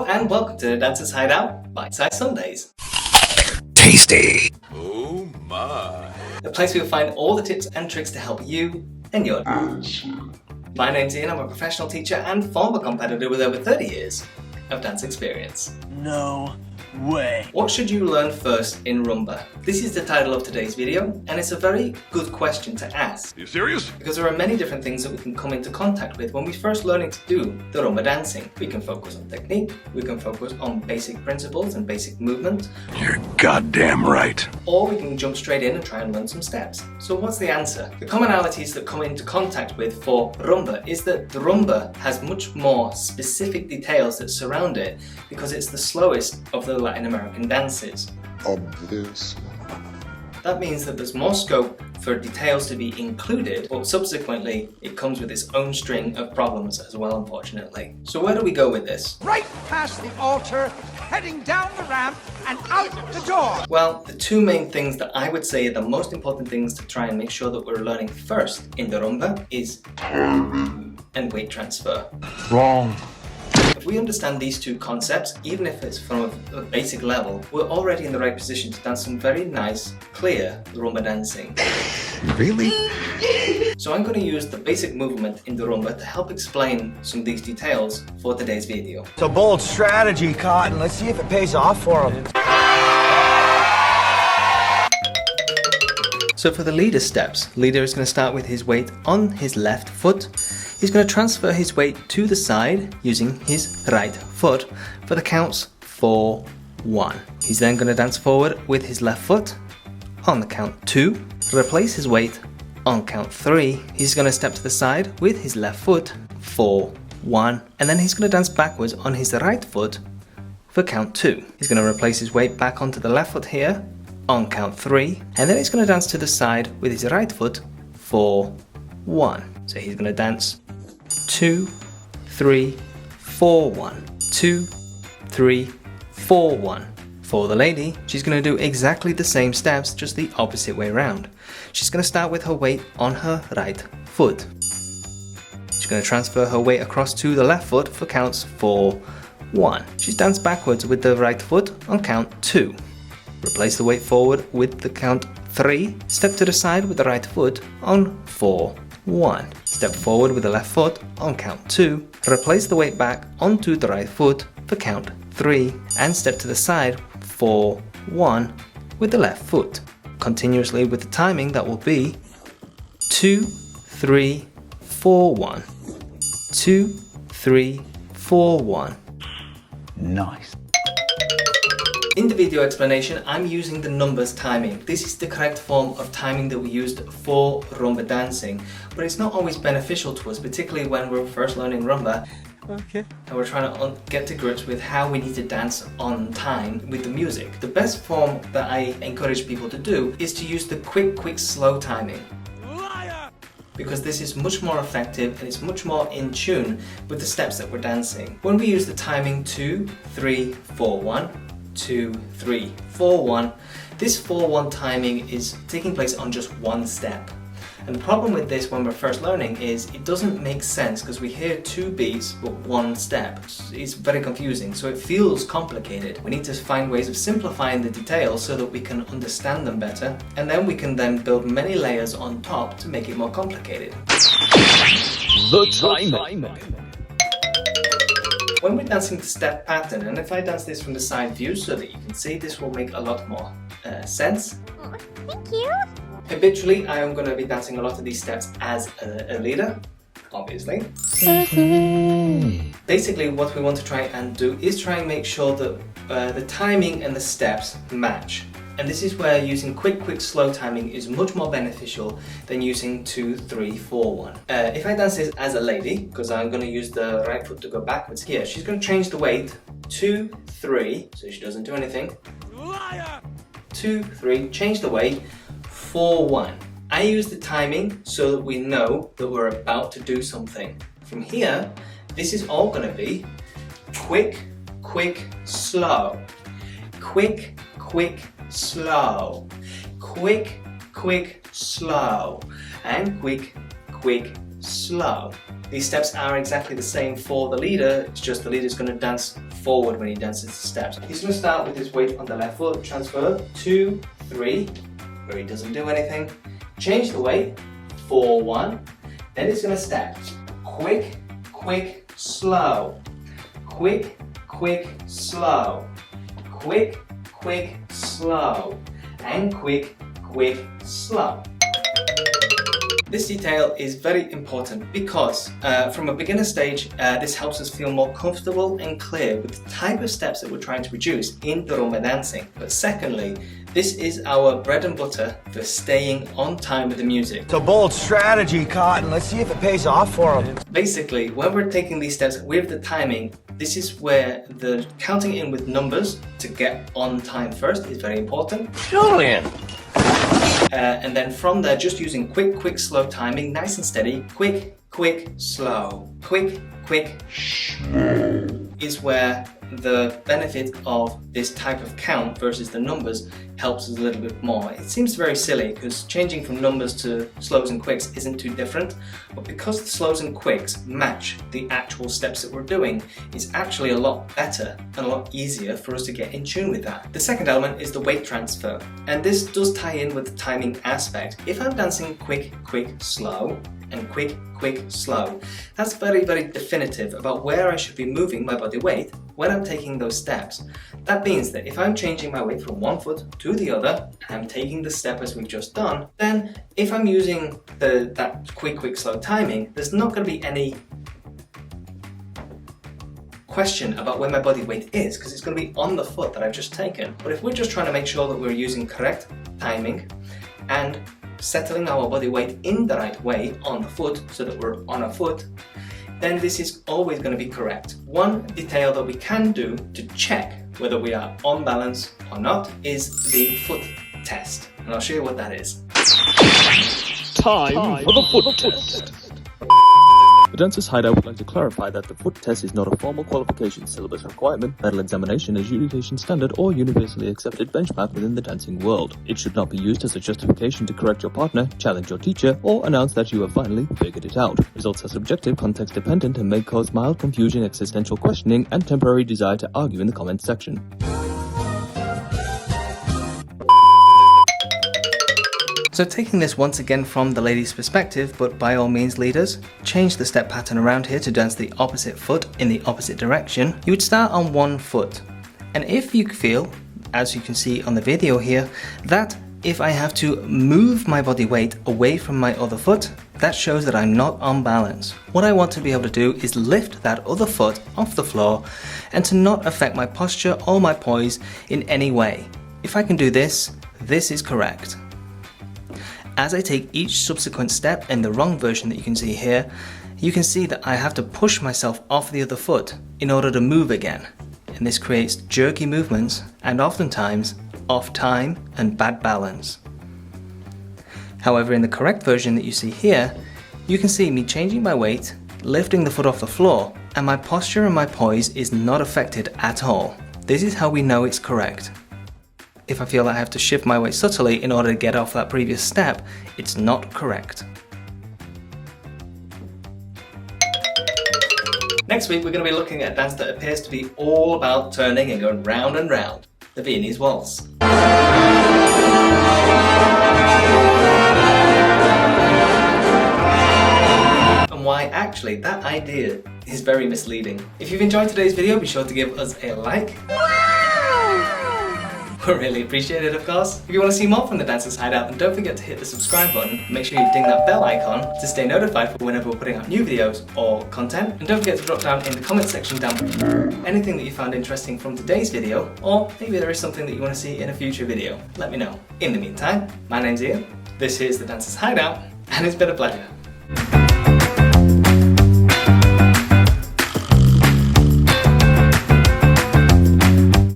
and welcome to the Dancers Hideout Bitesize Sundays. Tasty! Oh my! The place where you'll find all the tips and tricks to help you and your dance. My name's Ian, I'm a professional teacher and former competitor with over 30 years of dance experience. No way. What should you learn first in Rumba? This is the title of today's video, and it's a very good question to ask. Are you serious? Because there are many different things that we can come into contact with when we first learning to do the Rumba dancing. We can focus on technique, we can focus on basic principles and basic movement. You're goddamn right. Or we can jump straight in and try and learn some steps. So what's the answer? The commonalities that come into contact with for Rumba is that the Rumba has much more specific details that surround it because it's the slowest of the Latin American dances. Obvious. That means that there's more scope for details to be included, but subsequently it comes with its own string of problems as well, unfortunately. So where do we go with this? Right past the altar, heading down the ramp and out the door. Well, the two main things that I would say are the most important things to try and make sure that we're learning first in the Rumba is timing and weight transfer. Wrong. If we understand these two concepts, even if it's from a basic level, we're already in the right position to dance some very nice, clear Rumba dancing. Really? So I'm going to use the basic movement in the Rumba to help explain some of these details for today's video. It's a bold strategy, Cotton. Let's see if it pays off for him. So for the leader steps, leader is going to start with his weight on his left foot. He's going to transfer his weight to the side using his right foot for the counts 4, 1. He's then going to dance forward with his left foot on the count 2. Replace his weight on count 3. He's going to step to the side with his left foot 4, 1. And then he's going to dance backwards on his right foot for count 2. He's going to replace his weight back onto the left foot here on count 3. And then he's going to dance to the side with his right foot 4, 1. So he's going to dance 2, 3, 4, 1. 2, 3, 4, 1. For the lady, she's going to do exactly the same steps, just the opposite way around. She's going to start with her weight on her right foot. She's going to transfer her weight across to the left foot for counts 4, 1. She's danced backwards with the right foot on count 2. Replace the weight forward with the count 3. Step to the side with the right foot on 4, 1. Step forward with the left foot on count 2. Replace the weight back onto the right foot for count 3. And step to the side 4, 1 with the left foot. Continuously with the timing that will be 2, 3, 4, 1. 2, 3, 4, 1. Nice. In the video explanation, I'm using the numbers timing. This is the correct form of timing that we used for Rumba dancing, but it's not always beneficial to us, particularly when we're first learning Rumba. Okay. And we're trying to get to grips with how we need to dance on time with the music. The best form that I encourage people to do is to use the quick, slow timing. Liar! Because this is much more effective and it's much more in tune with the steps that we're dancing. When we use the timing 2, 3, 4, 1, 2, 3, 4, 1. This 4, 1 timing is taking place on just one step. And the problem with this when we're first learning is it doesn't make sense because we hear 2 beats but 1 step. It's very confusing, so it feels complicated. We need to find ways of simplifying the details so that we can understand them better, and then we can then build many layers on top to make it more complicated. The timing. When we're dancing the step pattern, and if I dance this from the side view so that you can see, this will make a lot more sense. Oh, thank you. Habitually, I am going to be dancing a lot of these steps as a leader, obviously. Basically, what we want to try and do is try and make sure that the timing and the steps match. And this is where using quick, slow timing is much more beneficial than using 2, 3, 4, 1. If I dance this as a lady, because I'm going to use the right foot to go backwards here, she's going to change the weight 2, 3, so she doesn't do anything. Liar! 2, 3, change the weight 4, 1. I use the timing so that we know that we're about to do something. From here, this is all going to be quick, slow. Quick, slow. Quick, slow. And quick, slow. These steps are exactly the same for the leader, it's just the leader's going to dance forward when he dances the steps. He's going to start with his weight on the left foot, transfer 2, 3, where he doesn't do anything, change the weight, 4, 1, then he's going to step, quick, quick, slow, quick, quick, slow, quick, quick, slow, and quick, quick, slow. This detail is very important because from a beginner stage, this helps us feel more comfortable and clear with the type of steps that we're trying to produce in the Rumba dancing. But secondly, this is our bread and butter for staying on time with the music. It's a bold strategy, Cotton. Let's see if it pays off for them. Basically, when we're taking these steps with the timing, this is where the counting in with numbers to get on time first is very important. Julian! And then from there, just using quick, quick, slow timing, nice and steady, quick, quick, slow, quick, quick, is where the benefit of this type of count versus the numbers helps us a little bit more. It seems very silly because changing from numbers to slows and quicks isn't too different, but because the slows and quicks match the actual steps that we're doing, it's actually a lot better and a lot easier for us to get in tune with that. The second element is the weight transfer, and this does tie in with the timing aspect. If I'm dancing quick, quick, slow, and quick, quick, slow, that's very, very definitive about where I should be moving my body weight when I'm taking those steps. That means that if I'm changing my weight from one foot to the other, and I'm taking the step as we've just done, then if I'm using that quick, quick, slow timing, there's not going to be any question about where my body weight is, because it's going to be on the foot that I've just taken. But if we're just trying to make sure that we're using correct timing and settling our body weight in the right way on the foot so that we're on a foot, then this is always going to be correct. One detail that we can do to check whether we are on balance or not is the foot test, and I'll show you what that is. Time for the foot test. The Dancer's Hideout would like to clarify that the foot test is not a formal qualification, syllabus requirement, medal examination, adjudication standard, or universally accepted benchmark within the dancing world. It should not be used as a justification to correct your partner, challenge your teacher, or announce that you have finally figured it out. Results are subjective, context dependent, and may cause mild confusion, existential questioning, and temporary desire to argue in the comments section. So taking this once again from the lady's perspective, but by all means leaders, change the step pattern around here to dance the opposite foot in the opposite direction. You would start on one foot. And if you feel, as you can see on the video here, that if I have to move my body weight away from my other foot, that shows that I'm not on balance. What I want to be able to do is lift that other foot off the floor and to not affect my posture or my poise in any way. If I can do this, this is correct. As I take each subsequent step in the wrong version that you can see here, you can see that I have to push myself off the other foot in order to move again. And this creates jerky movements and oftentimes off time and bad balance. However, in the correct version that you see here, you can see me changing my weight, lifting the foot off the floor, and my posture and my poise is not affected at all. This is how we know it's correct. If I feel I have to shift my weight subtly in order to get off that previous step, it's not correct. Next week we're going to be looking at a dance that appears to be all about turning and going round and round, the Viennese waltz. And why actually that idea is very misleading. If you've enjoyed today's video, be sure to give us a like. We'll really appreciate it, of course. If you want to see more from the Dancer's Hideout, then don't forget to hit the subscribe button. Make sure you ding that bell icon to stay notified for whenever we're putting out new videos or content. And don't forget to drop down in the comment section down below anything that you found interesting from today's video, or maybe there is something that you want to see in a future video. Let me know. In the meantime, my name's Ian, this is the Dancer's Hideout, and it's been a pleasure.